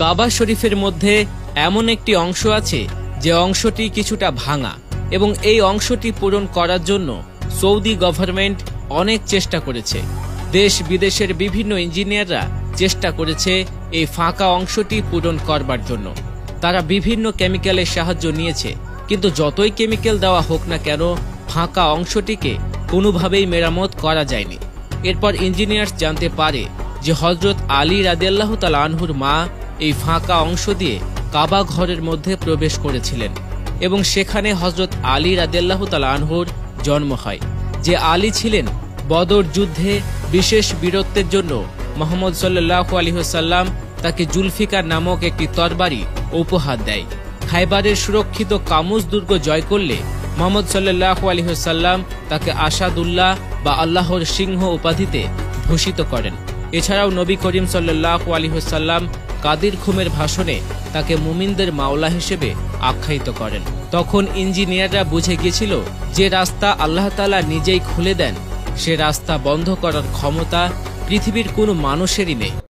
কাবা শরীফের মধ্যে এমন একটি অংশ আছে যে অংশটি কিছুটা ভাঙা, এবং এই অংশটি পূরণ করার জন্য সৌদি গভর্নমেন্ট অনেক চেষ্টা করেছে। দেশ বিদেশের বিভিন্ন ইঞ্জিনিয়াররা চেষ্টা করেছে এই ফাঁকা অংশটি পূরণ করবার জন্য। তারা বিভিন্ন কেমিক্যালের সাহায্য নিয়েছে, কিন্তু যতই কেমিক্যাল দেওয়া হোক না কেন ফাঁকা অংশটিকে কোনোভাবেই মেরামত করা যায়নি। এরপর ইঞ্জিনিয়ার্স জানতে পারে যে হযরত আলী রাদিয়াল্লাহু তাআলা আনহুর মা এই ফাঁকা অংশ দিয়ে কাবা ঘরের মধ্যে প্রবেশ করেছিলেন, এবং সেখানে হযরত আলী রাদিয়াল্লাহু তাআলা আনহুর জন্ম হয়। যে আলী ছিলেন বদর যুদ্ধে বিশেষ বীরত্বের জন্য মুহাম্মদ সাল্লাল্লাহু আলাইহি ওয়াসাল্লাম তাকে জুলফিকার নামক একটি তরবারি উপহার দেয়। খায়বারের সুরক্ষিত কামুজ দুর্গ জয় করলে মুহাম্মদ সাল্লাল্লাহু আলাইহি ওয়াসাল্লাম তাকে আসাদুল্লাহ বা আল্লাহর সিংহ উপাধিতে ভূষিত করেন। এছাড়াও নবী করিম সাল্লাল্লাহু আলাইহি ওয়াসাল্লাম কাদির খুমের ভাষণে তাকে মুমিনদের মাওলা হিসেবে আখ্যায়িত করেন। তখন ইঞ্জিনিয়াররা বুঝে গিয়েছিল যে রাস্তা আল্লাহ তাআলা নিজেই খুলে দেন, সে রাস্তা বন্ধ করার ক্ষমতা পৃথিবীর কোনো মানুষেরই নেই।